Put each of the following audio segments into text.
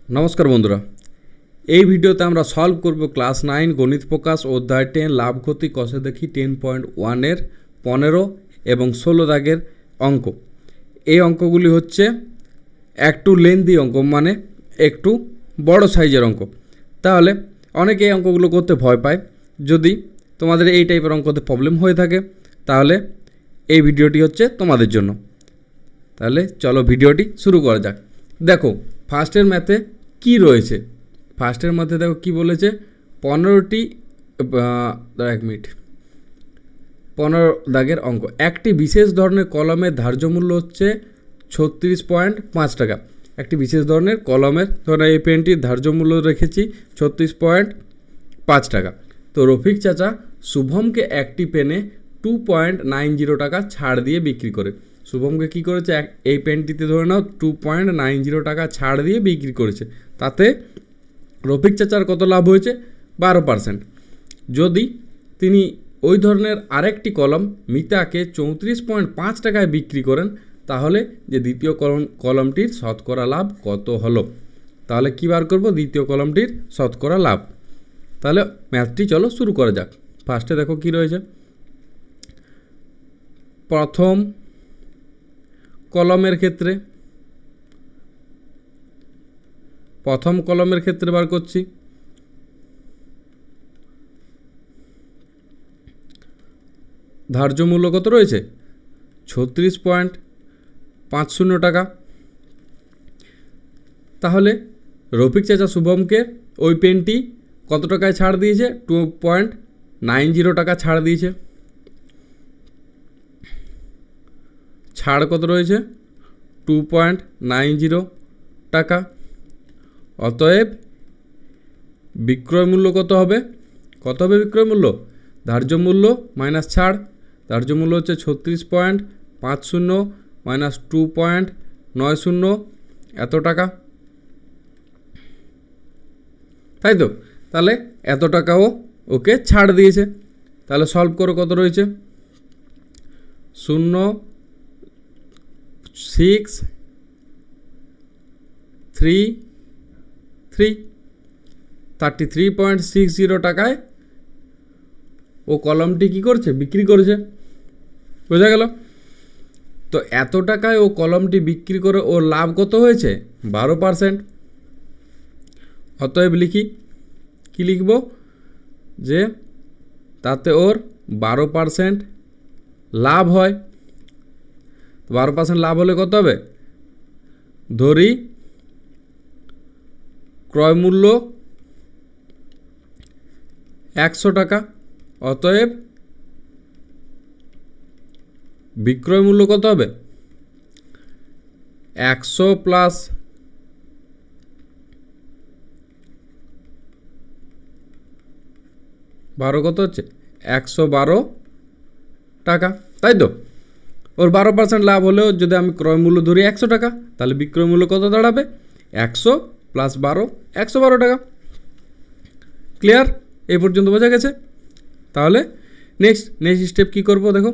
নমস্কার বন্ধুরা, এই ভিডিওতে আমরা সলভ করব ক্লাস 9 গণিত প্রকাশ অধ্যায় 10 লাভ ক্ষতি কষে দেখি 10.1 এর 15 এবং 16 দাগের অঙ্ক। এই অঙ্কগুলি হচ্ছে একটু লেন্দি অঙ্ক, মানে একটু বড় সাইজের অঙ্ক। তাহলে অনেকে এই অঙ্কগুলো করতে ভয় পায়। যদি তোমাদের এই টাইপের অঙ্কতে প্রবলেম হয়ে থাকে তাহলে এই ভিডিওটি হচ্ছে তোমাদের জন্য। তাহলে চলো ভিডিওটি শুরু করা যাক। দেখো ফার্স্টের ম্যাথে কি রয়েছে। ফার্স্টের মধ্যে দেখো কি বলেছে, 15টি 15 দাগের অঙ্ক। একটি বিশেষ ধরনের কলমের ধার্য মূল্য হচ্ছে 36.5 টাকা। একটি বিশেষ ধরনের কলমের, ধরো এই পেনটির ধার্য মূল্য রেখেছি 36.5 টাকা। তো রফিক চাচা শুভমকে একটি পেনে 2.90 টাকা ছাড় দিয়ে বিক্রি করে। শুভমকে কী করেছে, এই পেনটিতে ধরে নাও 2.90 টাকা ছাড় দিয়ে বিক্রি করেছে। তাতে রফিক চাচার কত লাভ হয়েছে? 12%। যদি তিনি ওই ধরনের আরেকটি কলম মিতাকে 34.5 টাকায় বিক্রি করেন, তাহলে যে দ্বিতীয় কলমটির শতকরা লাভ কত হলো? তাহলে কী বার করব? দ্বিতীয় কলমটির শতকরা লাভ। তাহলে ম্যাথটি চলো শুরু করা যাক। ফার্স্টে দেখো কি রয়েছে, প্রথম কলমের ক্ষেত্রে বার করছি। ধার্য মূল্য কত রয়েছে? 36.50 টাকা। তাহলে রফিক চাচা শুভমকে ওই পেনটি কত টাকায় ছাড় দিয়েছে? 2.90 টাকা ছাড় দিয়েছে। ছাড় কত রয়েছে? 2.90 টাকা। অতএব বিক্রয় মূল্য কত হবে? বিক্রয় মূল্য? ধার্য মূল্য মাইনাস ছাড়। ধার্য মূল্য হচ্ছে 36.50 মাইনাস 2.90, এত টাকা, তাই তো? তাহলে এত টাকাও ওকে ছাড় দিয়েছে। তাহলে সলভ করো, কত রয়েছে? 33.60 টাকায় ও কলমটি কী করছে? বিক্রি করেছে। বোঝা গেল? তো এত টাকায় ও কলমটি বিক্রি করে ওর লাভ কত হয়েছে? 12%। অতএব লিখি, কি লিখব? যে তাতে ওর 12% লাভ হয়। 12% লাভ হলে কত হবে? ধরি ক্রয় মূল্য 100 টাকা। অতএব বিক্রয় মূল্য কত হবে? 100 প্লাস 12 কত হচ্ছে? 112 টাকা, তাই তো? ওর 12% লাভ হলেও যদি আমি ক্রয় মূল্য ধরি 100 টাকা, তাহলে বিক্রয় মূল্য কত দাঁড়াবে? 100 প্লাস 12, 112 টাকা। ক্লিয়ার? এই পর্যন্ত বোঝা গেছে? তাহলে নেক্সট স্টেপ কী করব? দেখো,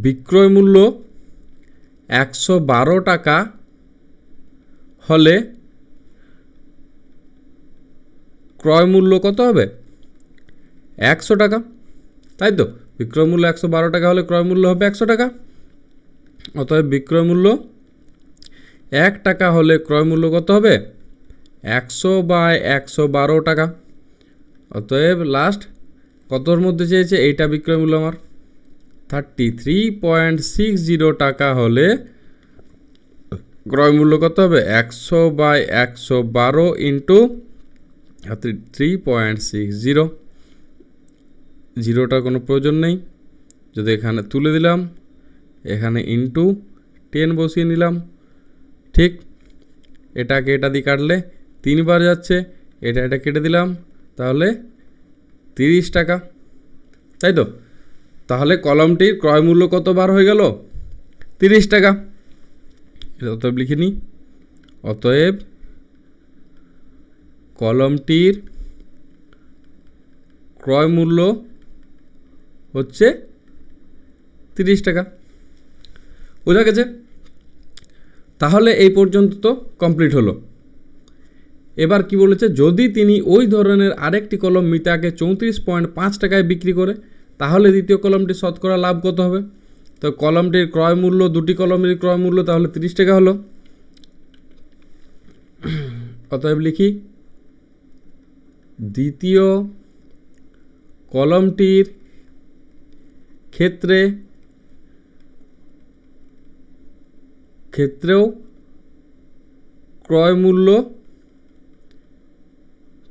বিক্রয় মূল্য 112 টাকা হলে ক্রয় মূল্য কত হবে? 100 টাকা, তাই তো? বিক্রয় মূল্য 112 টাকা হলে ক্রয় মূল্য হবে 100 টাকা। অতএব বিক্রয় মূল্য 1 টাকা হলে ক্রয় মূল্য কত হবে? 100/112 টাকা। অতএব লাস্ট কতর মধ্যে চেয়েছে? এইটা বিক্রয় মূল্য আমার 33.60 টাকা হলে ক্রয় মূল্য কত হবে? 100/112 ইন্টু 3.60। জিরোটার কোনো প্রয়োজন নেই, যদি এখানে তুলে দিলাম, এখানে ইন্টু 10 বসিয়ে নিলাম। ঠিক, এটাকে এটা দিয়ে কাটলে 3 বার যাচ্ছে, এটা কেটে দিলাম, তাহলে 30 টাকা, তাই তো? তাহলে কলমটির ক্রয় মূল্য কত বার হয়ে গেল? 30 টাকা। অতএব লিখে নিই, অতএব কলমটির ক্রয় মূল্য হচ্ছে 30 টাকা। বোঝা গেছে? তাহলে এই পর্যন্ত তো কমপ্লিট হলো। এবার কি বলেছে, যদি তিনি ওই ধরনের আরেকটি কলম মিতাকে 34.5 টাকায় বিক্রি করে তাহলে দ্বিতীয় কলমটি শতকরা লাভ কত হবে? তো কলমটির ক্রয় মূল্য, দুটি কলমের ক্রয় মূল্য তাহলে 30 টাকা হলো। অতএব লিখি দ্বিতীয় কলমটির ক্ষেত্রেও ক্রয় মূল্য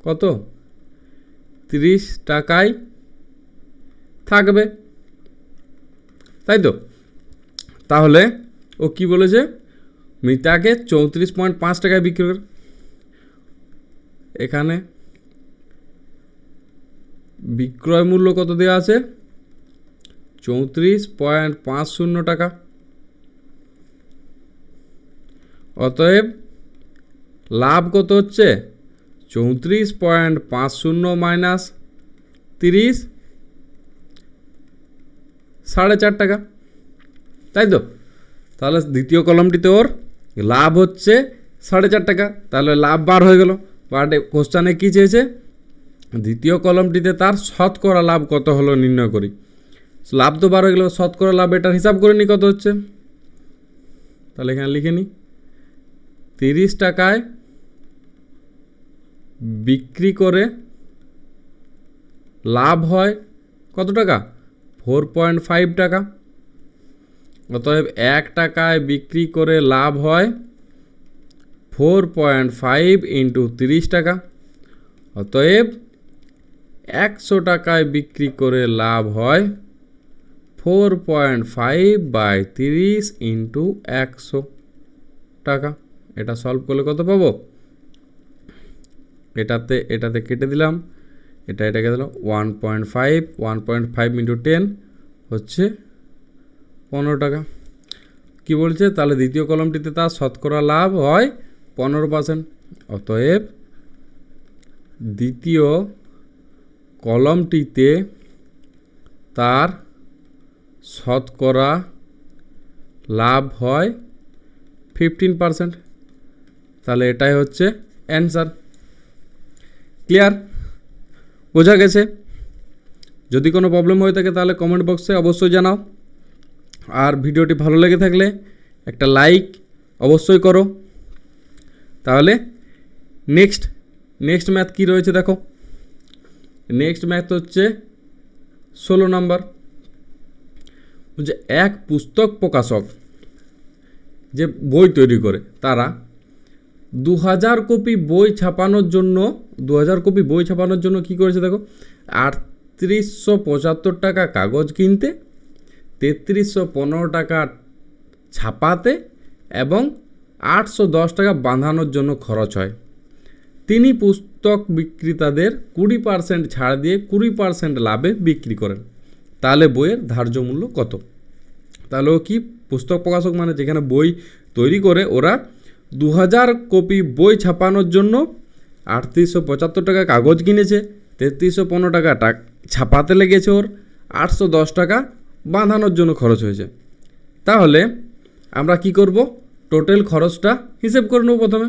কত? 30 টাকায় থাকবে, তাই তো? তাহলে ও কি বলেছে, মিতাকে 34.5 টাকায় বিক্রি করে। এখানে বিক্রয় মূল্য কত দেওয়া আছে? 34.50 টাকা। অতএব লাভ কত হচ্ছে? 34.50 মাইনাস 30, 4.5 টাকা, তাই তো? তাহলে দ্বিতীয় কলমটিতে ওর লাভ হচ্ছে 4.5 টাকা, তাহলে লাভ বার হয়ে গেল। বাট কোশ্চানে কী চেয়েছে, দ্বিতীয় কলমটিতে তার শতকরা লাভ কত হলো নির্ণয় করি। লাভ তো বার হয়ে গেল, শতকরা লাভ এটার হিসাব করে নি কত হচ্ছে। তাহলে এখানে লিখে নিই 30 টাকায় বিক্রি করে লাভ হয় কত টাকা? 4.5 টাকা। অতএব 1 টাকায় বিক্রি করে লাভ হয় 4.5 ইন্টু 30 টাকা। অতএব 100 টাকায় বিক্রি করে লাভ হয় 4.5/30 ইন্টু 100 টাকা। এটা সলভ করলে কত পাবো? এটাতে কেটে দিলাম, এটাকে দিলাম 1.5 ইন্টু 10 হচ্ছে 15 টাকা। কি বলছে, তাহলে দ্বিতীয় কলমটিতে তার শতকরা লাভ হয় 15%। অতএব দ্বিতীয় কলমটিতে তার শতকরা লাভ হয় 15%। তাহলে এটাই হচ্ছে অ্যান্সার। ক্লিয়ার? বোঝা গেছে? যদি কোনো প্রবলেম হয়ে থাকে তাহলে কমেন্ট বক্সে অবশ্যই জানাও। আর ভিডিওটি ভালো লেগে থাকলে একটা লাইক অবশ্যই করো। তাহলে নেক্সট ম্যাথ কী রয়েছে দেখো। নেক্সট ম্যাথ হচ্ছে 16 নম্বর। যে এক পুস্তক প্রকাশক যে বই তৈরি করে, তারা 2000 কপি বই ছাপানোর জন্য কী করেছে দেখো, 3875 টাকা কাগজ কিনতে, 3315 টাকা ছাপাতে এবং 810 টাকা বাঁধানোর জন্য খরচ হয়। তিনি পুস্তক বিক্রেতাদের 20% ছাড় দিয়ে 20% লাভে বিক্রি করেন। তাহলে বইয়ের ধার্য মূল্য কত? তাহলে ও কি, পুস্তক প্রকাশক মানে যেখানে বই তৈরি করে, ওরা 2000 কপি বই ছাপানোর জন্য 3875 টাকা কাগজ কিনেছে, 3315 টাকা ছাপাতে লেগেছে, ওর 810 টাকা বাঁধানোর জন্য খরচ হয়েছে। তাহলে আমরা কি করব, টোটাল খরচটা হিসেব করে নেব প্রথমে।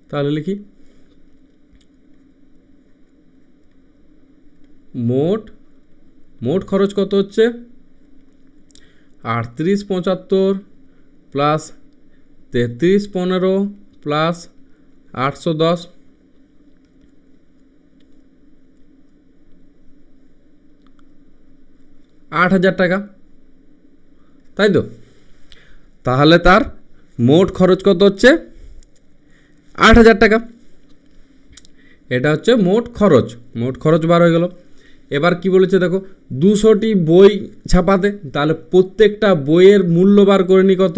তাহলে লিখি মোট খরচ কত হচ্ছে? 3875 প্লাস 3315 প্লাস 810, 8000 টাকা, তাই তো? তাহলে তার মোট খরচ কত হচ্ছে? 8000 টাকা। এটা হচ্ছে মোট খরচ বার হয়ে গেল। এবার কি বলেছে দেখো, 200টি বই ছাপাতে, তাহলে প্রত্যেকটা বইয়ের মূল্য বার করে নি কত।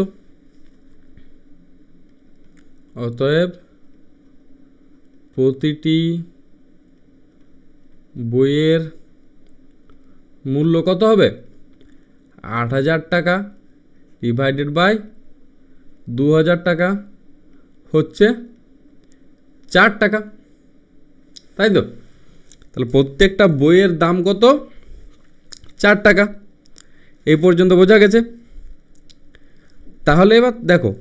অতএব প্রতিটি বইয়ের মূল্য কত হবে? 8000 টাকা ডিভাইডেড বাই 2000 টাকা হচ্ছে 4 টাকা, তাই তো? তাহলে প্রত্যেকটা বইয়ের দাম কত? 4 টাকা। এই পর্যন্ত বোঝা গেছে? তাহলে এবার দেখো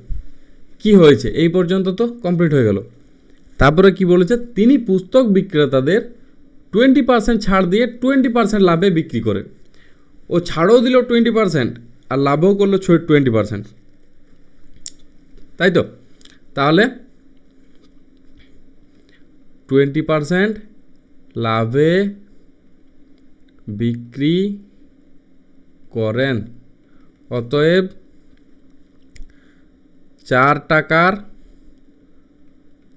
কি হয়েছে, এই পর্যন্ত তো কমপ্লিট হয়ে গেল। তারপরে কি বলেছে, তিনি পুস্তক বিক্রেতাদের 20% ছাড় দিয়ে 20% লাভে বিক্রি করে। ও ছাড়ও দিল 20% আর লাভও করলো 20%, তাই তো? তাহলে 20% লাভে বিক্রি করেন, অতএব 4 টাকার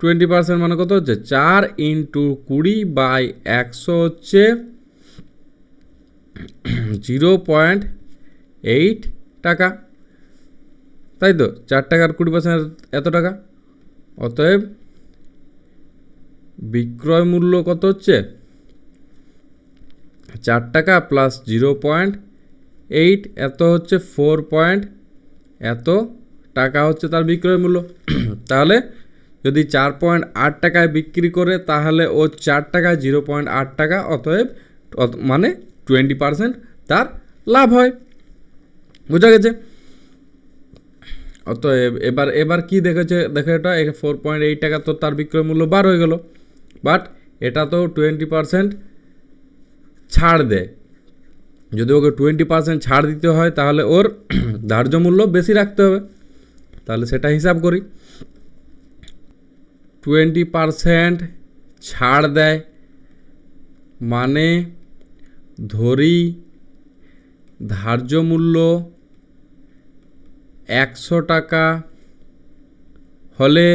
20% মানে কত হচ্ছে, 4 × 20/100 হচ্ছে 0.8 টাকা, তাই তো? 4 টাকার 20% এত টাকা, অতএব বিক্রয় মূল্য কত হচ্ছে, 4 টাকা প্লাস 0.8 এত হচ্ছে 4 এত টাকা হচ্ছে তার বিক্রয় মূল্য। তাহলে যদি 4.8 টাকায় বিক্রি করে তাহলে ও 4 টাকায় 0.8 টাকা, অতএব মানে 20% তার লাভ হয়। বোঝা গেছে? অতএব এবার কি দেখেছে, দেখো এটা 4.8 টাকা তো তার বিক্রয় মূল্য বার হয়ে গেল, বাট এটা তো 20% ছাড় দেয়। যদি ওকে 20% ছাড় দিতে হয় তাহলে ওর ধার্য মূল্য বেশি রাখতে হবে। তাহলে সেটা হিসাব করি, 20% ছাড় দেয় মানে ধরি ধার্য মূল্য 100 টাকা হলে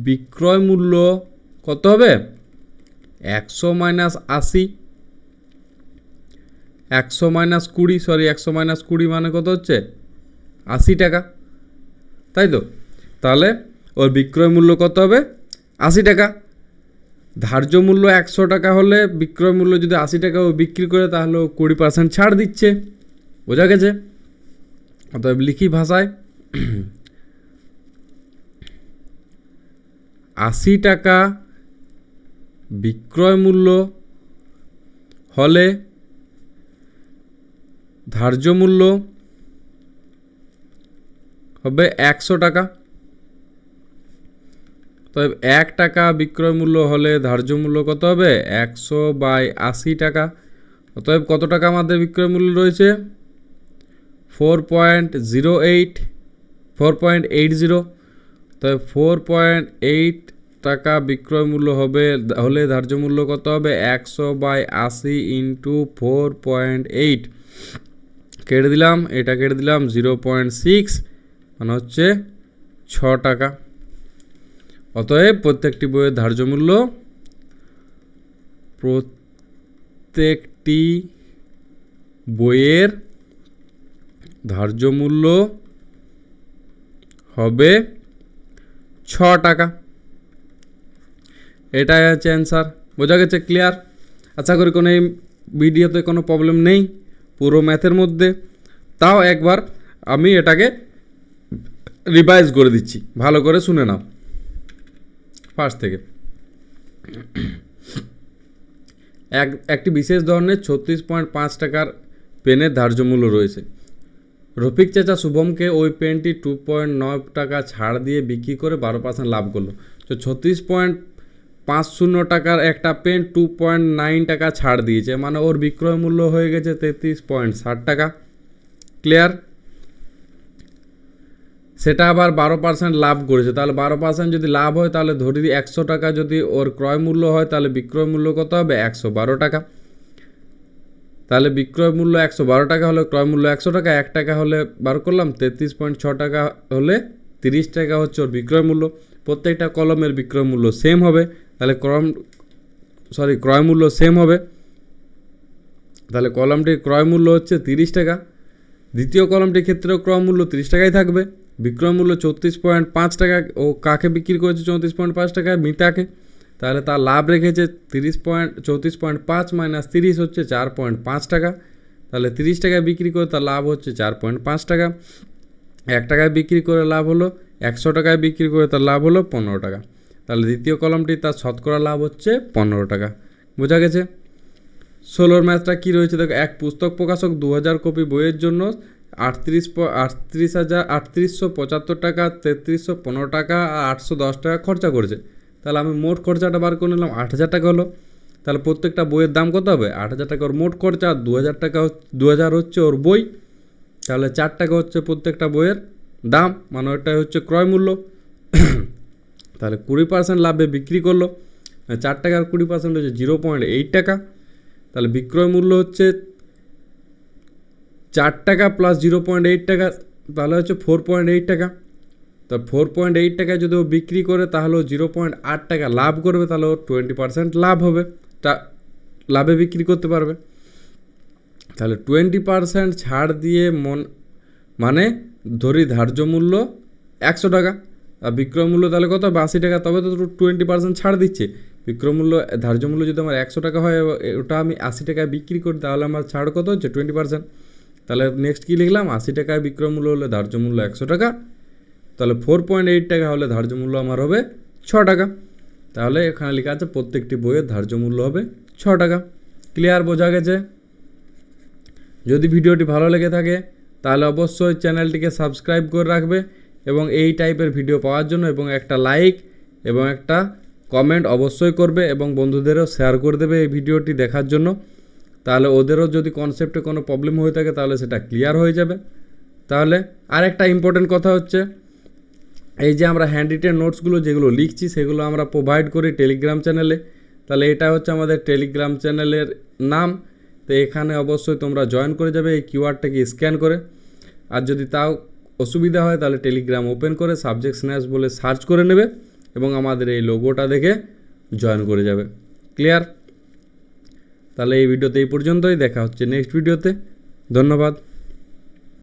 বিক্রয় মূল্য কত হবে, 100 - 80, 100 - 20, 100 - 20 মানে কত হচ্ছে, 80 টাকা, তাই তো? তাহলে ওর বিক্রয় মূল্য কত হবে, 80 টাকা। ধার্য মূল্য 100 টাকা হলে বিক্রয় মূল্য যদি 80 টাকা ও বিক্রি করে তাহলে ও 20% ছাড় দিচ্ছে। বোঝা গেছে? অতএব লিখি ভাষায় 80 টাকা বিক্রয় মূল্য হলে ধার্য মূল্য হবে 100 টাকা। তবে 1 টাকা বিক্রয় মূল্য হলে ধার্য মূল্য কত হবে, 100/80 টাকা। অতএব কত টাকা আমাদের বিক্রয় মূল্য রয়েছে, 4.80। তবে 4.8 টাকা বিক্রয় মূল্য হলে ধার্য মূল্য কত হবে, 100/80 × 4.8 কেটে দিলাম, এটা কেটে দিলাম 0.6 মানে হচ্ছে 6 টাকা। অতএব প্রত্যেকটি বইয়ের ধার্য মূল্য, প্রত্যেকটি বইয়ের ধার্য মূল্য হবে 6 টাকা। এটাই আছে অ্যান্সার। বোঝা গেছে? ক্লিয়ার? আশা করি কোনো এই ভিডিওতে কোনো প্রবলেম নেই পুরো ম্যাথের মধ্যে। তাও একবার আমি এটাকে রিভাইজ করে দিচ্ছি, ভালো করে শুনে নাও ফার্স্ট থেকে। একটি বিশেষ ধরনের 36.5 টাকার পেনের ধার্য মূল্য রয়েছে। রফিক চাচা শুভমকে ওই পেনটি 2.9 টাকা ছাড় দিয়ে বিক্রি করে 12% লাভ করলো। তো 36.50 টাকার একটা পেন 2.9 টাকা ছাড় দিয়েছে, মানে ওর বিক্রয় মূল্য হয়ে গেছে 33.60 টাকা। ক্লিয়ার? সেটা আবার 12% লাভ করেছে, তাহলে 12% যদি লাভ হয় তাহলে ধরে দিই 100 টাকা যদি ওর ক্রয় মূল্য হয় তাহলে বিক্রয় মূল্য কত হবে, 112 টাকা। তাহলে বিক্রয় মূল্য 112 টাকা হলে ক্রয় মূল্য 100 টাকা, 1 টাকা হলে বার করলাম 33.6 টাকা হলে 30 টাকা হচ্ছে ওর বিক্রয় মূল্য। প্রত্যেকটা কলমের বিক্রয় মূল্য সেম হবে, তাহলে ক্রয় মূল্য সেম হবে। তাহলে কলমটির ক্রয় মূল্য হচ্ছে 30 টাকা। দ্বিতীয় কলমটির ক্ষেত্রেও ক্রয় মূল্য 30 টাকাই থাকবে। বিক্রয় মূল্য 34.5 টাকা। ও কাকে বিক্রি করেছে 34.5 টাকায়? মিতাকে। তাহলে তার লাভ রেখেছে 34.5 - 30 হচ্ছে 4.5 টাকা। তাহলে 30 টাকায় বিক্রি করে তার লাভ হচ্ছে 4.5 টাকা। 1 টাকায় বিক্রি করে লাভ হলো, 100 টাকায় বিক্রি করে তার লাভ হলো 15 টাকা। তাহলে দ্বিতীয় কলমটি তার শতকরা লাভ হচ্ছে 15 টাকা। বোঝা গেছে? 16 ম্যাথটা কী রয়েছে দেখো, এক পুস্তক প্রকাশক 2000 কপি বইয়ের জন্য 38,75 টাকা, 3315 টাকা আর 810 টাকা খরচা করেছে। তাহলে আমি মোট খরচাটা বার করে নিলাম, 8,000 টাকা হলো। তাহলে প্রত্যেকটা বইয়ের দাম কত হবে? 8,000 টাকা ওর মোট খরচা, 2,000 টাকা 2,000 হচ্ছে ওর বই। তাহলে 4 টাকা হচ্ছে প্রত্যেকটা বইয়ের দাম, মানে ওটাই হচ্ছে ক্রয় মূল্য। তাহলে 20% লাভে বিক্রি করলো। 4 টাকার 20% হচ্ছে 0.8 টাকা। তাহলে বিক্রয় মূল্য হচ্ছে 4 টাকা প্লাস 0.8 টাকা, তাহলে হচ্ছে 4.8 টাকা। তো 4.8 টাকায় যদি ও বিক্রি করে তাহলে ও 0.8 টাকা লাভ করবে, তাহলে ওর 20% লাভ হবে, তা লাভে বিক্রি করতে পারবে। তাহলে 20% ছাড় দিয়ে মানে ধরি ধার্য মূল্য 100 টাকা, আর বিক্রয় মূল্য তাহলে কত হবে? 80 টাকা। তবে তো 20% ছাড় দিচ্ছে। বিক্রয় মূল্য ধার্য মূল্য যদি আমার 100 টাকা হয়, ওটা আমি 80 টাকায় বিক্রি করি, তাহলে আমার ছাড় কত হচ্ছে? 20%। তাহলে নেক্সট কী লিখলাম? 80 টাকায় বিক্রয় মূল্য হলে ধার্য মূল্য 100 টাকা, তাহলে 4.8 টাকা হলে ধার্য মূল্য আমার হবে 6 টাকা। তাহলে এখানে লেখা আছে প্রত্যেকটি বইয়ের ধার্য মূল্য হবে 6 টাকা। ক্লিয়ার? বোঝা গেছে? যদি ভিডিওটি ভালো লেগে থাকে তাহলে অবশ্যই চ্যানেলটিকে সাবস্ক্রাইব করে রাখবে, এবং এই টাইপের ভিডিও পাওয়ার জন্য এবং একটা লাইক এবং একটা কমেন্ট অবশ্যই করবে, এবং বন্ধুদেরও শেয়ার করে দেবে এই ভিডিওটি দেখার জন্য। তাহলে ওদেরও যদি কনসেপ্টে কোনো প্রবলেম হয়ে থাকে তাহলে সেটা ক্লিয়ার হয়ে যাবে। তাহলে আরেকটা ইম্পর্টেন্ট কথা হচ্ছে, এই যে আমরা হ্যান্ড রিটেন নোটসগুলো যেগুলো লিখছি সেগুলো আমরা প্রোভাইড করি টেলিগ্রাম চ্যানেলে। তাহলে এটা হচ্ছে আমাদের টেলিগ্রাম চ্যানেলের নাম। তো এখানে অবশ্যই তোমরা জয়েন করে যাবে এই কিওয়ার্ডটাকে স্ক্যান করে। আর যদি তাও অসুবিধা হয় তাহলে টেলিগ্রাম ওপেন করে সাবজেক্ট স্ন্যাশ বলে সার্চ করে নেবে এবং আমাদের এই লোগোটা দেখে জয়েন করে যাবে। ক্লিয়ার? তাহলে এই ভিডিওতে এই পর্যন্তই, দেখা হচ্ছে নেক্সট ভিডিওতে। ধন্যবাদ।